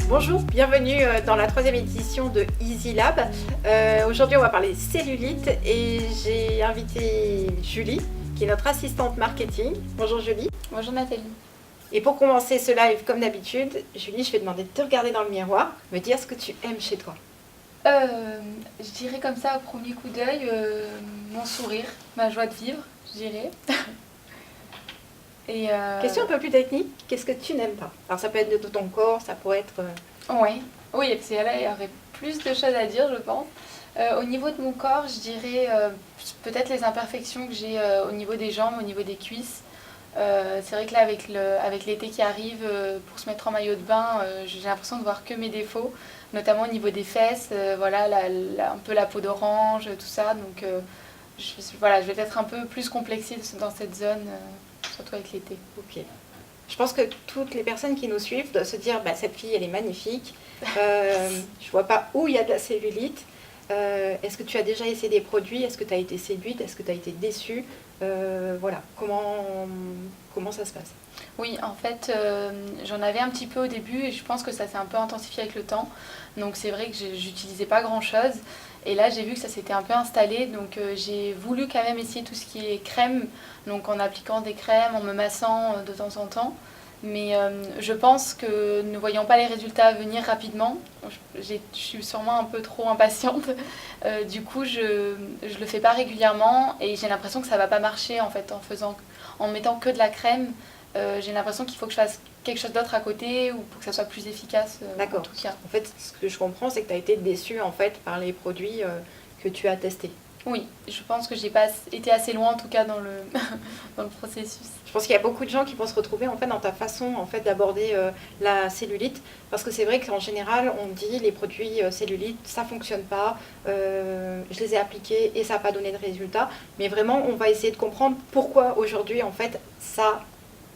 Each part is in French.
Bonjour, bienvenue dans la 3e édition de Easy Lab. Aujourd'hui, on va parler cellulite et j'ai invité Julie, qui est notre assistante marketing. Bonjour Julie. Bonjour Nathalie. Et pour commencer ce live, comme d'habitude, Julie, je vais demander de te regarder dans le miroir, me dire ce que tu aimes chez toi. Je dirais comme ça au premier coup d'œil, mon sourire, ma joie de vivre, je dirais. Et Question un peu plus technique, qu'est-ce que tu n'aimes pas? Alors ça peut être de ton corps, ça pourrait être... Oui, c'est là, il y aurait plus de choses à dire, je pense. Au niveau de mon corps, je dirais peut-être les imperfections que j'ai au niveau des jambes, au niveau des cuisses. C'est vrai que là, avec l'été qui arrive, pour se mettre en maillot de bain, j'ai l'impression de voir que mes défauts, notamment au niveau des fesses, voilà, un peu la peau d'orange, tout ça. Donc je vais être un peu plus complexée dans cette zone, surtout avec l'été. Ok. Je pense que toutes les personnes qui nous suivent doivent se dire cette fille elle est magnifique, je vois pas où il y a de la cellulite. Est-ce que tu as déjà essayé des produits? Est-ce que tu as été séduite? Est-ce que tu as été déçue? Voilà, comment ça se passe? Oui, en fait, j'en avais un petit peu au début et je pense que ça s'est un peu intensifié avec le temps. Donc c'est vrai que j'utilisais pas grand-chose. Et là, j'ai vu que ça s'était un peu installé. Donc j'ai voulu quand même essayer tout ce qui est crème. Donc en appliquant des crèmes, en me massant de temps en temps. Mais je pense que ne voyant pas les résultats venir rapidement, je suis sûrement un peu trop impatiente. Du coup, je le fais pas régulièrement et j'ai l'impression que ça va pas marcher en fait en mettant que de la crème. J'ai l'impression qu'il faut que je fasse quelque chose d'autre à côté ou pour que ça soit plus efficace. D'accord. En tout cas. En fait, ce que je comprends, c'est que tu as été déçue en fait par les produits que tu as testés. Oui, je pense que j'ai pas été assez loin en tout cas dans le, dans le processus. Je pense qu'il y a beaucoup de gens qui vont se retrouver en fait dans ta façon en fait d'aborder la cellulite, parce que c'est vrai qu'en général on dit les produits cellulite ça fonctionne pas, je les ai appliqués et ça n'a pas donné de résultat, mais vraiment on va essayer de comprendre pourquoi aujourd'hui en fait ça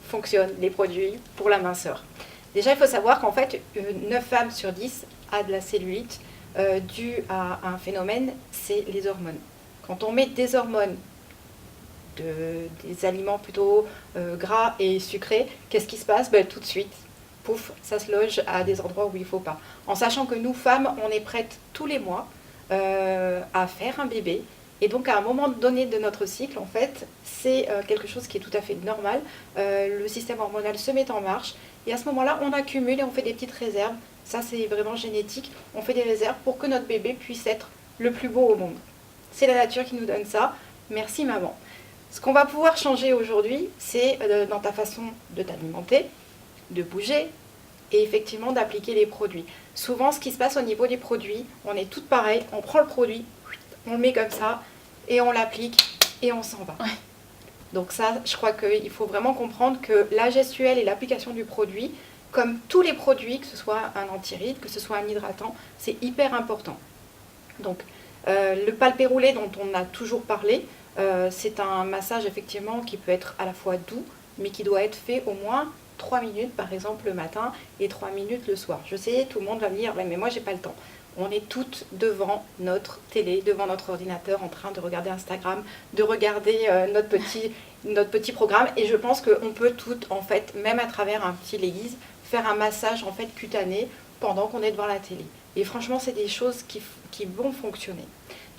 fonctionne les produits pour la minceur. Déjà il faut savoir qu'en fait 9 femmes sur 10 a de la cellulite due à un phénomène, c'est les hormones. Quand on met des hormones, des aliments plutôt gras et sucrés, qu'est-ce qui se passe? Tout de suite, pouf, ça se loge à des endroits où il ne faut pas. En sachant que nous, femmes, on est prêtes tous les mois à faire un bébé. Et donc, à un moment donné de notre cycle, en fait, c'est quelque chose qui est tout à fait normal. Le système hormonal se met en marche. Et à ce moment-là, on accumule et on fait des petites réserves. Ça, c'est vraiment génétique. On fait des réserves pour que notre bébé puisse être le plus beau au monde. C'est la nature qui nous donne ça. Merci maman. Ce qu'on va pouvoir changer aujourd'hui, c'est dans ta façon de t'alimenter, de bouger et effectivement d'appliquer les produits. Souvent, ce qui se passe au niveau des produits, on est toutes pareilles, on prend le produit, on le met comme ça et on l'applique et on s'en va. Ouais. Donc ça, je crois qu'il faut vraiment comprendre que la gestuelle et l'application du produit, comme tous les produits, que ce soit un anti-rides, que ce soit un hydratant, c'est hyper important. Donc, le palpé roulé dont on a toujours parlé, c'est un massage effectivement qui peut être à la fois doux, mais qui doit être fait au moins 3 minutes par exemple le matin et 3 minutes le soir. Je sais, tout le monde va me dire, mais moi j'ai pas le temps. On est toutes devant notre télé, devant notre ordinateur en train de regarder Instagram, de regarder notre petit programme, et je pense qu'on peut toutes en fait, même à travers un petit leggings, faire un massage en fait cutané pendant qu'on est devant la télé. Et franchement, c'est des choses qui vont fonctionner.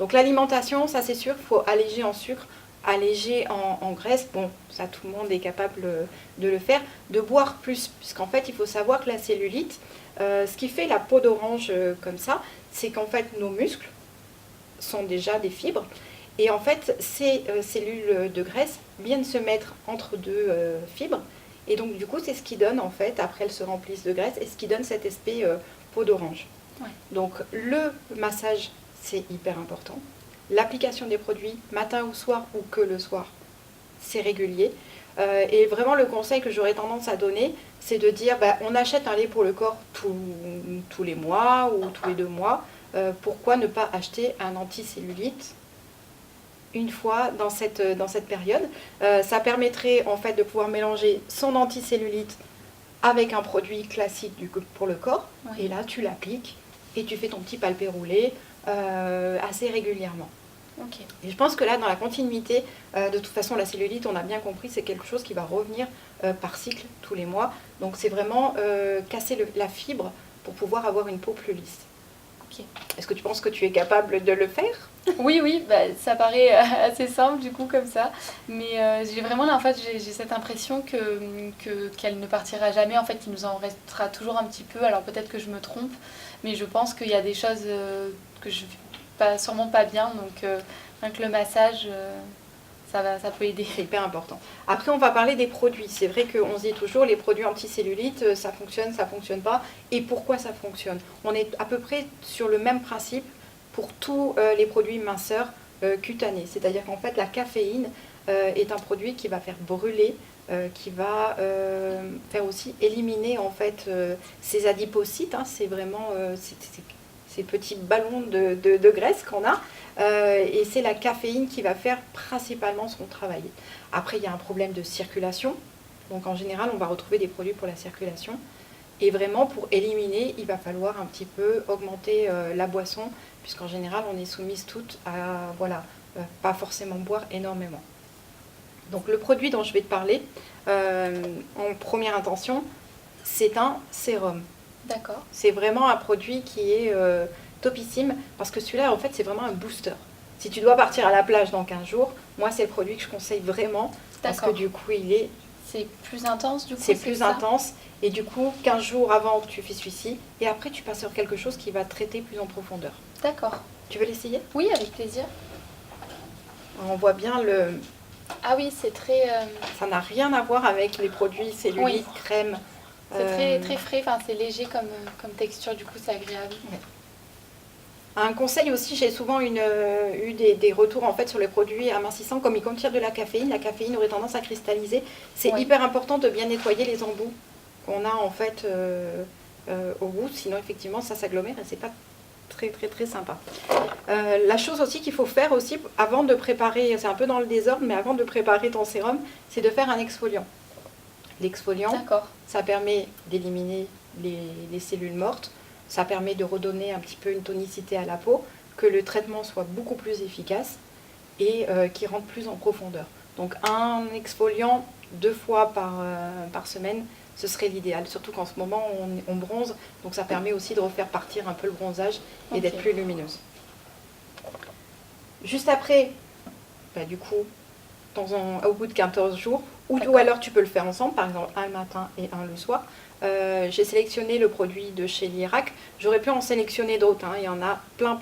Donc l'alimentation, ça c'est sûr, il faut alléger en sucre, alléger en graisse. Bon, ça tout le monde est capable de le faire. De boire plus, puisqu'en fait, il faut savoir que la cellulite, ce qui fait la peau d'orange comme ça, c'est qu'en fait, nos muscles sont déjà des fibres. Et en fait, ces cellules de graisse viennent se mettre entre deux fibres. Et donc, du coup, c'est ce qui donne, en fait, après elles se remplissent de graisse, et ce qui donne cet aspect peau d'orange. Ouais. Donc, le massage, c'est hyper important. L'application des produits, matin ou soir, ou que le soir, c'est régulier. Et vraiment, le conseil que j'aurais tendance à donner, c'est de dire, on achète un lait pour le corps tous les mois ou tous les 2 mois. Pourquoi ne pas acheter un anticellulite une fois dans cette période? Ça permettrait en fait de pouvoir mélanger son anticellulite avec un produit classique pour le corps. Oui. Et là, tu l'appliques et tu fais ton petit palpé roulé assez régulièrement. Ok. Et je pense que là, dans la continuité, de toute façon, la cellulite, on a bien compris, c'est quelque chose qui va revenir par cycle tous les mois. Donc c'est vraiment casser la fibre pour pouvoir avoir une peau plus lisse. Ok. Est-ce que tu penses que tu es capable de le faire? Oui, oui, bah, ça paraît assez simple du coup comme ça. Mais j'ai vraiment là, en fait, j'ai cette impression qu'elle ne partira jamais. En fait, il nous en restera toujours un petit peu. Alors peut-être que je me trompe, mais je pense qu'il y a des choses que je sûrement pas bien. Donc rien que le massage, ça peut aider. C'est hyper important. Après, on va parler des produits. C'est vrai qu'on se dit toujours, les produits anti-cellulite, ça fonctionne pas. Et pourquoi ça fonctionne? On est à peu près sur le même principe pour tous les produits minceurs cutanés. C'est-à-dire qu'en fait, la caféine est un produit qui va faire brûler, qui va faire aussi éliminer en fait ces adipocytes. Hein. C'est vraiment ces petits ballons de graisse qu'on a. Et c'est la caféine qui va faire principalement son travail. Après, il y a un problème de circulation. Donc en général, on va retrouver des produits pour la circulation. Et vraiment, pour éliminer, il va falloir un petit peu augmenter la boisson, puisqu'en général, on est soumise toutes à, voilà, pas forcément boire énormément. Donc le produit dont je vais te parler, en première intention, c'est un sérum. D'accord. C'est vraiment un produit qui est topissime, parce que celui-là, en fait, c'est vraiment un booster. Si tu dois partir à la plage dans 15 jours, moi, c'est le produit que je conseille vraiment, parce que du coup, c'est plus intense du coup. C'est plus intense, et du coup, 15 jours avant, tu fais celui-ci, et après, tu passes sur quelque chose qui va traiter plus en profondeur. D'accord. Tu veux l'essayer? Oui, avec plaisir. On voit bien le... Ah oui, c'est très... Ça n'a rien à voir avec les produits cellulite, crème. C'est très, très frais, enfin, c'est léger comme texture, du coup c'est agréable. Ouais. Un conseil aussi, j'ai souvent eu des retours en fait sur les produits amincissants, comme ils contiennent de la caféine aurait tendance à cristalliser. C'est hyper important de bien nettoyer les embouts qu'on a en fait au bout, sinon effectivement ça s'agglomère et c'est pas très très très sympa. La chose aussi qu'il faut faire aussi avant de préparer, c'est un peu dans le désordre, mais avant de préparer ton sérum, c'est de faire un exfoliant. L'exfoliant, ça permet d'éliminer les cellules mortes, ça permet de redonner un petit peu une tonicité à la peau, que le traitement soit beaucoup plus efficace et qui rentre plus en profondeur. Donc un exfoliant 2 fois par semaine, ce serait l'idéal, surtout qu'en ce moment on bronze, donc ça permet aussi de refaire partir un peu le bronzage et d'être plus lumineuse. Juste après, du coup, au bout de 14 jours, ou alors tu peux le faire ensemble, par exemple un le matin et un le soir. J'ai sélectionné le produit de chez Lierac. J'aurais pu en sélectionner d'autres, hein. Il y en a plein.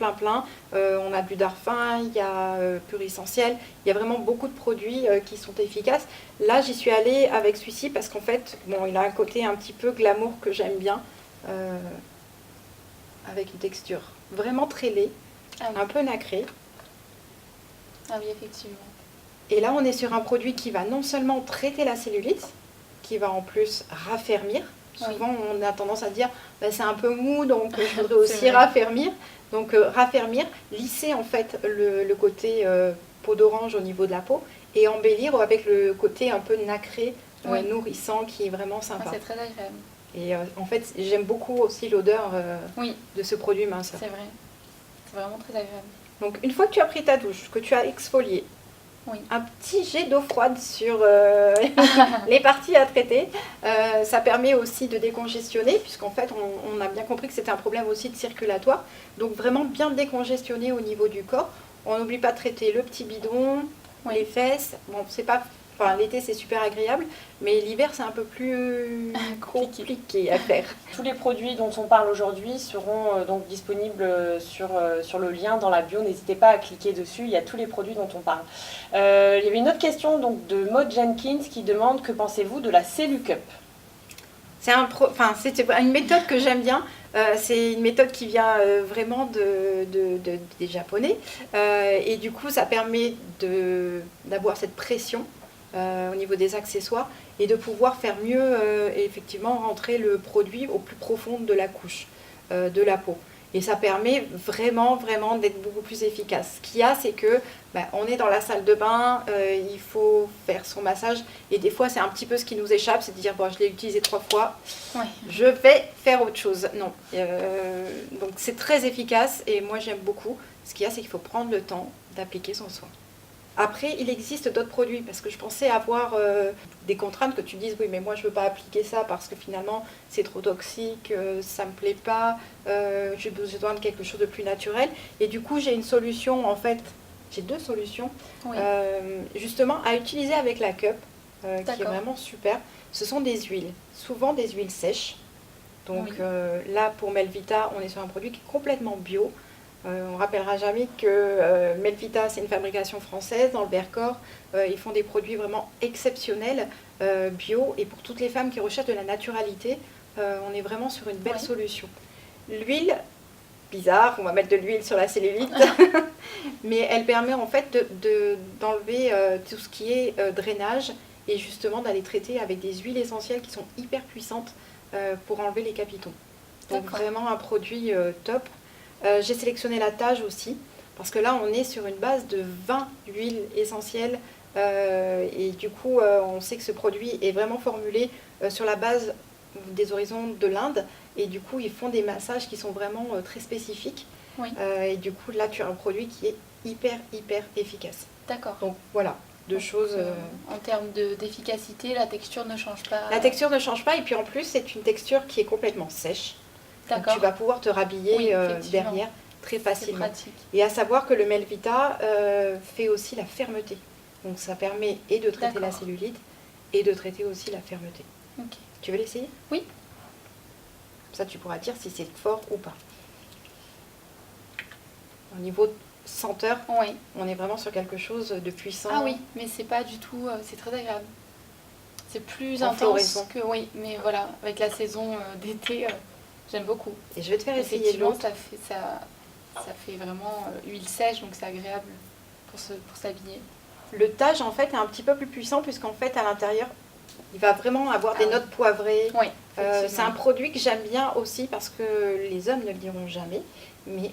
On a du Darphin, il y a Pur Essentiel. Il y a vraiment beaucoup de produits qui sont efficaces. Là, j'y suis allée avec celui-ci parce qu'en fait, bon, il a un côté un petit peu glamour que j'aime bien, avec une texture vraiment très laid, un peu nacrée. Ah oui, effectivement. Et là, on est sur un produit qui va non seulement traiter la cellulite, qui va en plus raffermir. Souvent, on a tendance à dire c'est un peu mou, donc je voudrais aussi raffermir. Donc raffermir, lisser en fait le côté peau d'orange au niveau de la peau et embellir avec le côté un peu nacré, nourrissant, qui est vraiment sympa. C'est très agréable. Et en fait, j'aime beaucoup aussi l'odeur de ce produit mince. C'est vrai, c'est vraiment très agréable. Donc une fois que tu as pris ta douche, que tu as exfolié, un petit jet d'eau froide sur les parties à traiter. Ça permet aussi de décongestionner, puisqu'en fait, on a bien compris que c'était un problème aussi de circulatoire. Donc vraiment bien décongestionner au niveau du corps. On n'oublie pas de traiter le petit bidon, les fesses. Bon, c'est pas... Enfin, l'été, c'est super agréable, mais l'hiver, c'est un peu plus compliqué à faire. Tous les produits dont on parle aujourd'hui seront donc disponibles sur le lien dans la bio. N'hésitez pas à cliquer dessus, il y a tous les produits dont on parle. Il y avait une autre question donc, de Maud Jenkins qui demande: que pensez-vous de la CelluCup? C'est une méthode que j'aime bien. C'est une méthode qui vient vraiment des Japonais. Et du coup, ça permet d'avoir cette pression au niveau des accessoires et de pouvoir faire mieux effectivement rentrer le produit au plus profond de la couche de la peau. Et ça permet vraiment, vraiment d'être beaucoup plus efficace. Ce qu'il y a, c'est que on est dans la salle de bain, il faut faire son massage. Et des fois, c'est un petit peu ce qui nous échappe, c'est de dire, bon, je l'ai utilisé 3 fois, je vais faire autre chose. Non. Donc c'est très efficace et moi, j'aime beaucoup. Ce qu'il y a, c'est qu'il faut prendre le temps d'appliquer son soin. Après, il existe d'autres produits, parce que je pensais avoir des contraintes que tu dises, oui, mais moi, je ne veux pas appliquer ça parce que finalement, c'est trop toxique, ça ne me plaît pas, j'ai besoin de quelque chose de plus naturel. Et du coup, j'ai une solution, en fait, j'ai 2 solutions, justement, à utiliser avec la cup, qui est vraiment super. Ce sont des huiles, souvent des huiles sèches. Donc là, pour Melvita, on est sur un produit qui est complètement bio. On rappellera jamais que Melvita, c'est une fabrication française dans le Vercors. Ils font des produits vraiment exceptionnels, bio. Et pour toutes les femmes qui recherchent de la naturalité, on est vraiment sur une belle solution. L'huile, bizarre, on va mettre de l'huile sur la cellulite, mais elle permet en fait d'enlever tout ce qui est drainage et justement d'aller traiter avec des huiles essentielles qui sont hyper puissantes pour enlever les capitons. Donc vraiment un produit top. J'ai sélectionné la Tage aussi, parce que là on est sur une base de 20 huiles essentielles et du coup on sait que ce produit est vraiment formulé sur la base des horizons de l'Inde et du coup ils font des massages qui sont vraiment très spécifiques et du coup là tu as un produit qui est hyper efficace. D'accord. Donc voilà, 2 choses. En termes d'efficacité, la texture ne change pas. La texture ne change pas et puis en plus c'est une texture qui est complètement sèche. Donc tu vas pouvoir te rhabiller derrière très facilement. Et à savoir que le Melvita fait aussi la fermeté. Donc ça permet et de traiter la cellulite et de traiter aussi la fermeté. Okay. Tu veux l'essayer? Oui. Ça tu pourras dire si c'est fort ou pas. Au niveau senteur, on est vraiment sur quelque chose de puissant. Ah oui, mais c'est pas du tout, c'est très agréable. C'est plus intense que mais voilà, avec la saison d'été. J'aime beaucoup. Et je vais te faire essayer l'autre. Ça fait vraiment huile sèche, donc c'est agréable pour s'habiller. Le Tage, en fait, est un petit peu plus puissant, puisqu'en fait, à l'intérieur, il va vraiment avoir des notes poivrées. Oui, c'est un produit que j'aime bien aussi, parce que les hommes ne le diront jamais, mais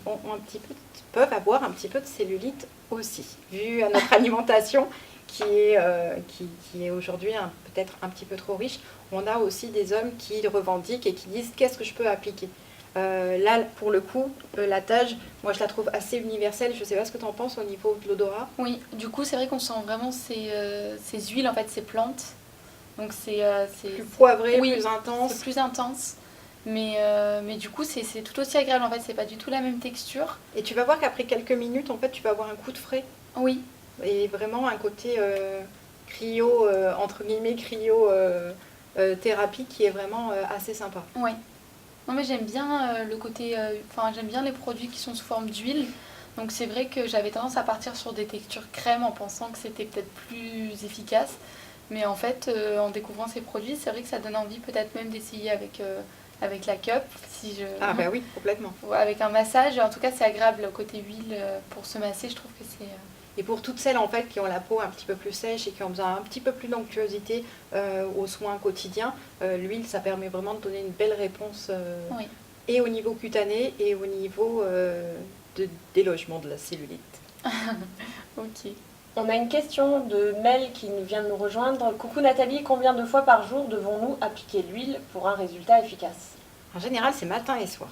peuvent avoir un petit peu de cellulite aussi, vu à notre alimentation qui est aujourd'hui peut-être un petit peu trop riche. On a aussi des hommes qui revendiquent et qui disent qu'est-ce que je peux appliquer. Là, pour le coup, la Tage, moi je la trouve assez universelle. Je ne sais pas ce que tu en penses au niveau de l'odorat. Oui, du coup, c'est vrai qu'on sent vraiment ces huiles, en fait, ces plantes. Donc c'est plus poivré, plus intense. C'est plus intense. Mais du coup, c'est tout aussi agréable. En fait, c'est pas du tout la même texture. Et tu vas voir qu'après quelques minutes, en fait, tu vas avoir un coup de frais. Oui. Et vraiment un côté cryo, entre guillemets, cryo thérapie qui est vraiment assez sympa. Oui. Non mais j'aime bien le côté, j'aime bien les produits qui sont sous forme d'huile. Donc c'est vrai que j'avais tendance à partir sur des textures crème en pensant que c'était peut-être plus efficace. Mais en fait, en découvrant ces produits, c'est vrai que ça donne envie peut-être même d'essayer avec la cup. Ah bah oui, complètement. Avec un massage. En tout cas, c'est agréable le côté huile pour se masser. Je trouve que c'est... Et pour toutes celles en fait qui ont la peau un petit peu plus sèche et qui ont besoin un petit peu plus d'onctuosité aux soins quotidiens, l'huile ça permet vraiment de donner une belle réponse et au niveau cutané et au niveau de délogement de la cellulite. Ok. On a une question de Mel qui vient de nous rejoindre. Coucou Nathalie, combien de fois par jour devons-nous appliquer l'huile pour un résultat efficace? En général c'est matin et soir.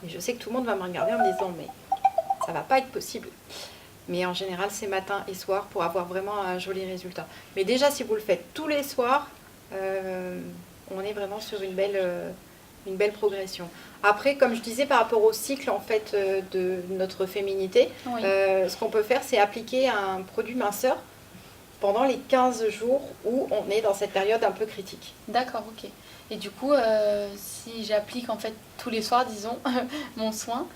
Et je sais que tout le monde va me regarder en me disant mais ça va pas être possible. Mais en général, c'est matin et soir pour avoir vraiment un joli résultat. Mais déjà, si vous le faites tous les soirs, on est vraiment sur une belle progression. Après, comme je disais, par rapport au cycle en fait, de notre féminité, ce qu'on peut faire, c'est appliquer un produit minceur pendant les 15 jours où on est dans cette période un peu critique. D'accord, ok. Et du coup, si j'applique en fait tous les soirs, disons, mon soin...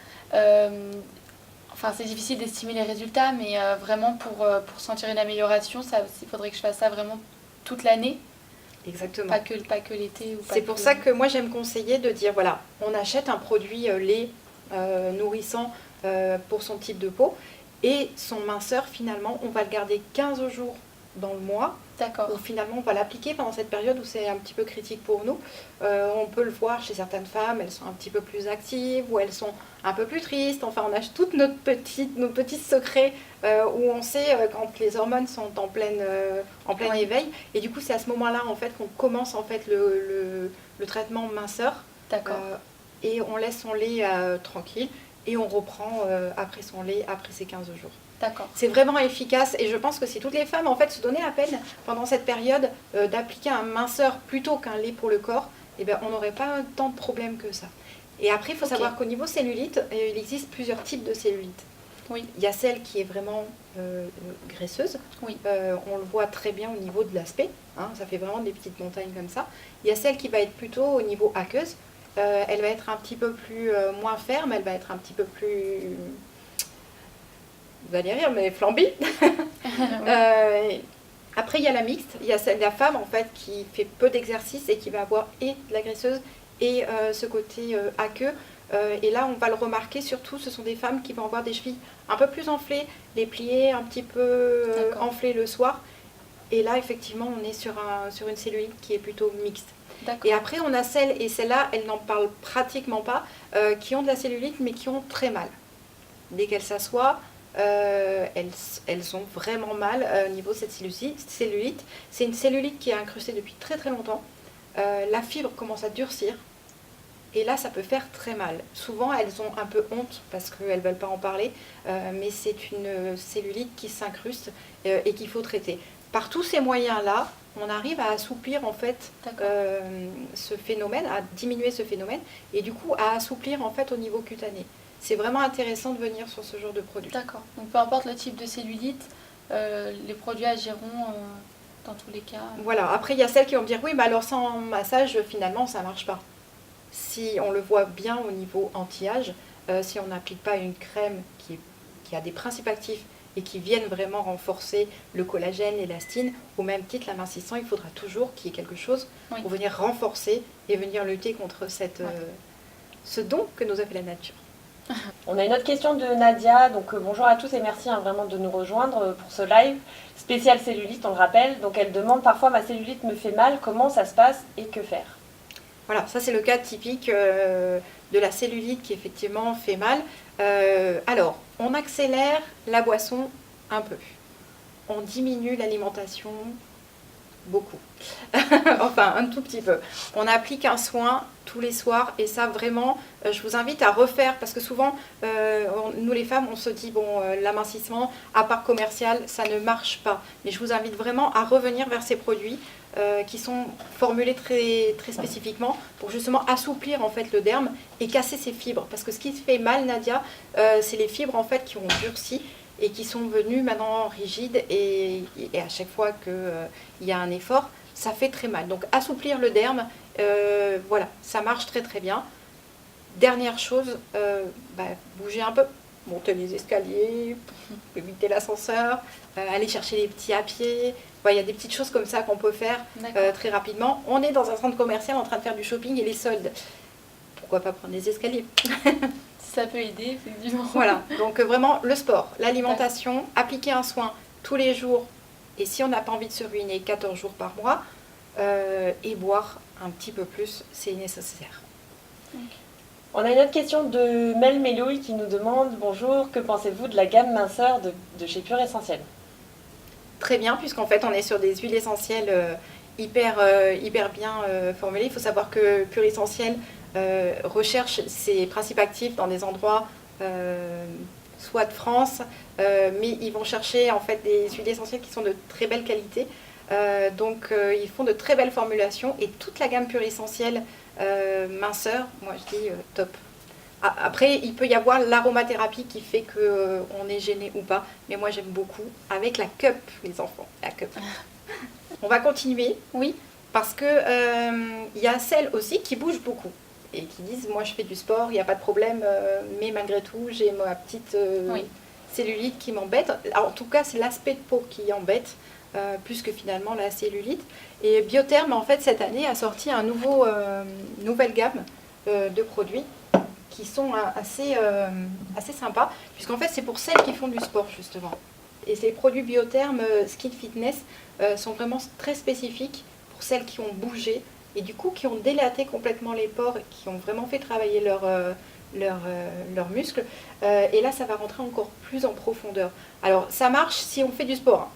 c'est difficile d'estimer les résultats, mais vraiment pour sentir une amélioration, il faudrait que je fasse ça vraiment toute l'année. Exactement. Pas que l'été. C'est pour ça que moi j'aime conseiller de dire, voilà, on achète un produit lait nourrissant pour son type de peau et son minceur finalement, on va le garder 15 jours dans le mois, D'accord. où finalement on va l'appliquer pendant cette période où c'est un petit peu critique pour nous. On peut le voir chez certaines femmes, elles sont un petit peu plus actives, ou elles sont un peu plus tristes. Enfin, on a toutes nos petits secrets où on sait quand les hormones sont en plein Oui. éveil. Et du coup, c'est à ce moment-là en fait qu'on commence en fait le traitement minceur. D'accord. Et on laisse son lait tranquille et on reprend après son lait après ces 15 jours. D'accord. C'est vraiment efficace et je pense que si toutes les femmes en fait se donnaient la peine pendant cette période d'appliquer un minceur plutôt qu'un lait pour le corps, eh ben, on n'aurait pas tant de problèmes que ça. Et après, il faut savoir qu'au niveau cellulite, il existe plusieurs types de cellulite. Oui. Il y a celle qui est vraiment graisseuse. Oui. On le voit très bien au niveau de l'aspect. Hein, ça fait vraiment des petites montagnes comme ça. Il y a celle qui va être plutôt au niveau aqueuse. Elle va être un petit peu plus moins ferme. Elle va être un petit peu plus... Vous allez rire, mais flambi. Après, il y a la mixte. Il y a la femme en fait qui fait peu d'exercice et qui va avoir et de la graisseuse et ce côté aqueux. Et là, on va le remarquer, surtout, ce sont des femmes qui vont avoir des chevilles un peu plus enflées, les pliés un petit peu enflés le soir. Et là, effectivement, on est sur une cellulite qui est plutôt mixte. Et après, on a celles, et celles-là, elles n'en parlent pratiquement pas, qui ont de la cellulite, mais qui ont très mal. Dès qu'elles s'assoient, elles ont vraiment mal au niveau de cette cellulite. C'est une cellulite qui est incrustée depuis très très longtemps. La fibre commence à durcir. Et là, ça peut faire très mal. Souvent, elles ont un peu honte parce qu'elles ne veulent pas en parler, mais c'est une cellulite qui s'incruste et qu'il faut traiter. Par tous ces moyens-là, on arrive à assouplir en fait ce phénomène, à diminuer ce phénomène et du coup à assouplir en fait au niveau cutané. C'est vraiment intéressant de venir sur ce genre de produit. D'accord. Donc peu importe le type de cellulite, les produits agiront dans tous les cas. Voilà. Après, il y a celles qui vont me dire oui, mais alors sans massage, finalement, ça ne marche pas. Si on le voit bien au niveau anti-âge, si on n'applique pas une crème qui a des principes actifs et qui viennent vraiment renforcer le collagène, l'élastine, au même titre l'amincissant, il faudra toujours qu'il y ait quelque chose pour venir renforcer et venir lutter contre ce don que nous a fait la nature. On a une autre question de Nadia, donc bonjour à tous et merci vraiment de nous rejoindre pour ce live spécial cellulite, on le rappelle. Donc elle demande parfois ma cellulite me fait mal, comment ça se passe et que faire? Voilà, ça c'est le cas typique de la cellulite qui effectivement fait mal. Alors, on accélère la boisson un peu. On diminue l'alimentation beaucoup. Enfin, un tout petit peu. On applique un soin tous les soirs et ça vraiment, je vous invite à refaire parce que souvent, nous les femmes, on se dit, bon, l'amincissement, à part commercial, ça ne marche pas. Mais je vous invite vraiment à revenir vers ces produits qui sont formulés très, très spécifiquement pour justement assouplir en fait le derme et casser ces fibres. Parce que ce qui fait mal, Nadia, c'est les fibres en fait qui ont durci et qui sont venues maintenant rigides et à chaque fois qu'il y a un effort, ça fait très mal. Donc assouplir le derme, voilà, ça marche très très bien. Dernière chose, bouger un peu, monter les escaliers, éviter l'ascenseur, aller chercher les petits à pied. Il y a des petites choses comme ça qu'on peut faire très rapidement. On est dans un centre commercial en train de faire du shopping et les soldes. Pourquoi pas prendre les escaliers? Ça peut aider, effectivement. Voilà, donc vraiment le sport, l'alimentation, appliquer un soin tous les jours et si on n'a pas envie de se ruiner 14 jours par mois et boire un petit peu plus, c'est nécessaire. Okay. On a une autre question de Mel Melouille qui nous demande bonjour, que pensez-vous de la gamme minceur de chez Pure Essentiel? Très bien, puisqu'en fait on est sur des huiles essentielles hyper bien formulées. Il faut savoir que Pure Essentiel recherche ses principes actifs dans des endroits soit de France, mais ils vont chercher en fait des huiles essentielles qui sont de très belle qualité. Donc ils font de très belles formulations et toute la gamme Pure Essentiel minceur, moi je dis top. Après, il peut y avoir l'aromathérapie qui fait qu'on est gêné ou pas, mais moi j'aime beaucoup avec la cup, les enfants, la cup. On va continuer, oui, parce que y a celles aussi qui bougent beaucoup et qui disent moi je fais du sport, il n'y a pas de problème, mais malgré tout j'ai ma petite cellulite qui m'embête. Alors, en tout cas, c'est l'aspect de peau qui embête. Plus que finalement la cellulite. Et Biotherm, en fait, cette année, a sorti une nouvelle gamme de produits qui sont assez sympas, puisqu'en fait, c'est pour celles qui font du sport, justement. Et ces produits Biotherm Skin Fitness sont vraiment très spécifiques pour celles qui ont bougé et du coup qui ont dilaté complètement les pores, qui ont vraiment fait travailler leurs muscles. Et là, ça va rentrer encore plus en profondeur. Alors, ça marche si on fait du sport. Hein.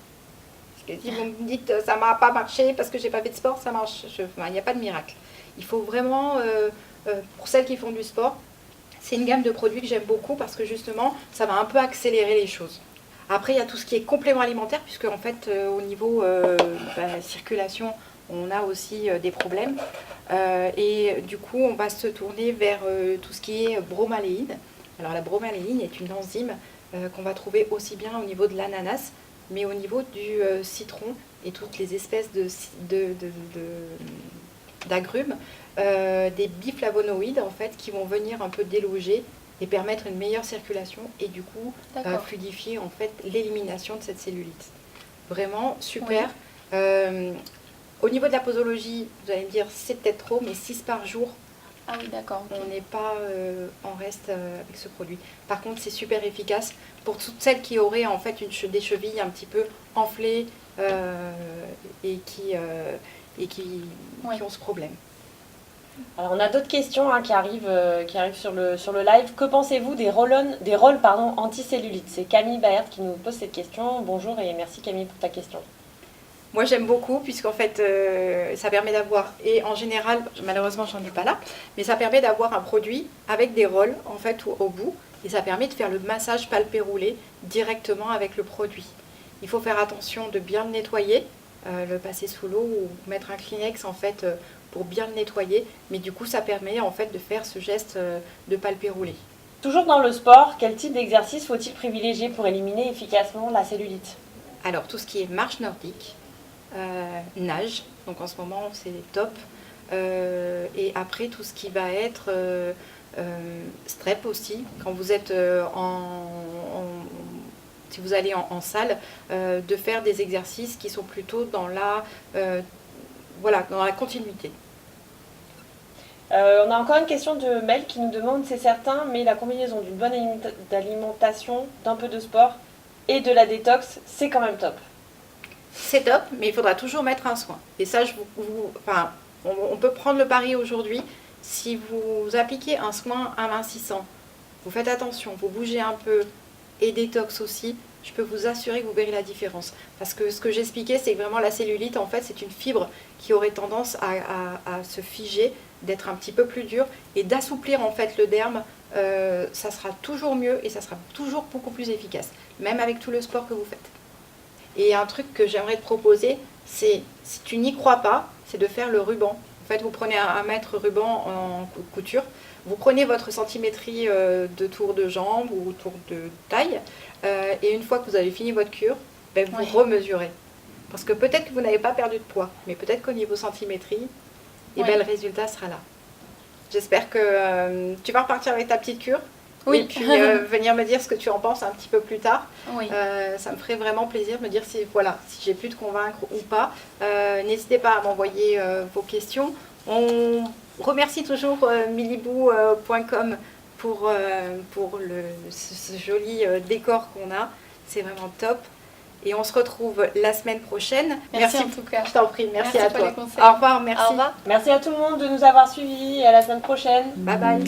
Parce que si vous me dites ça m'a pas marché parce que j'ai pas fait de sport, ça marche. Il n'y a pas de miracle. Il faut vraiment, pour celles qui font du sport, c'est une gamme de produits que j'aime beaucoup parce que justement, ça va un peu accélérer les choses. Après, il y a tout ce qui est complément alimentaire, puisque en fait, au niveau circulation, on a aussi des problèmes. Et du coup, on va se tourner vers tout ce qui est broméléine. Alors la broméléine est une enzyme qu'on va trouver aussi bien au niveau de l'ananas, mais au niveau du citron et toutes les espèces d'agrumes, des biflavonoïdes en fait qui vont venir un peu déloger et permettre une meilleure circulation et du coup fluidifier en fait l'élimination de cette cellulite. Vraiment super. Oui. Au niveau de la posologie, vous allez me dire c'est peut-être trop, mais 6 par jour. Ah oui, d'accord. Okay. On n'est pas en reste avec ce produit. Par contre, c'est super efficace pour toutes celles qui auraient en fait des chevilles un petit peu enflées et qui ont ce problème. Alors on a d'autres questions qui arrivent sur le live. Que pensez-vous des rôles anti-cellulite? C'est Camille Baert qui nous pose cette question. Bonjour et merci Camille pour ta question. Moi j'aime beaucoup puisqu'en fait ça permet d'avoir, et en général, malheureusement j'en ai pas là, mais ça permet d'avoir un produit avec des rôles en fait au bout et ça permet de faire le massage palpé roulé directement avec le produit. Il faut faire attention de bien le nettoyer, le passer sous l'eau ou mettre un Kleenex en fait pour bien le nettoyer, mais du coup ça permet en fait de faire ce geste de palpé roulé. Toujours dans le sport, quel type d'exercice faut-il privilégier pour éliminer efficacement la cellulite? Alors tout ce qui est marche nordique, nage, donc en ce moment c'est top, et après tout ce qui va être strep aussi, quand vous êtes si vous allez en salle, de faire des exercices qui sont plutôt dans dans la continuité. On a encore une question de Mel qui nous demande, c'est certain, mais la combinaison d'une bonne alimentation, d'un peu de sport et de la détox, c'est quand même top. C'est top, mais il faudra toujours mettre un soin. Et ça, on peut prendre le pari aujourd'hui. Si vous appliquez un soin amincissant, vous faites attention, vous bougez un peu et détox aussi, je peux vous assurer que vous verrez la différence. Parce que ce que j'expliquais, c'est que vraiment la cellulite, en fait, c'est une fibre qui aurait tendance à se figer, d'être un petit peu plus dure et d'assouplir en fait le derme. Ça sera toujours mieux et ça sera toujours beaucoup plus efficace, même avec tout le sport que vous faites. Et un truc que j'aimerais te proposer, c'est, si tu n'y crois pas, c'est de faire le ruban. En fait, vous prenez un mètre ruban en couture, vous prenez votre centimétrie de tour de jambe ou tour de taille, et une fois que vous avez fini votre cure, vous remesurez. Parce que peut-être que vous n'avez pas perdu de poids, mais peut-être qu'au niveau centimétrie, le résultat sera là. J'espère que tu vas repartir avec ta petite cure. Oui. Et puis venir me dire ce que tu en penses un petit peu plus tard. Oui. Ça me ferait vraiment plaisir de me dire si j'ai pu te convaincre ou pas. N'hésitez pas à m'envoyer vos questions. On remercie toujours miliboo.com pour ce joli décor qu'on a. C'est vraiment top. Et on se retrouve la semaine prochaine. Merci en tout cas. Je t'en prie, merci à toi. Au revoir, merci. Au revoir. Merci à tout le monde de nous avoir suivis et à la semaine prochaine. Bye bye.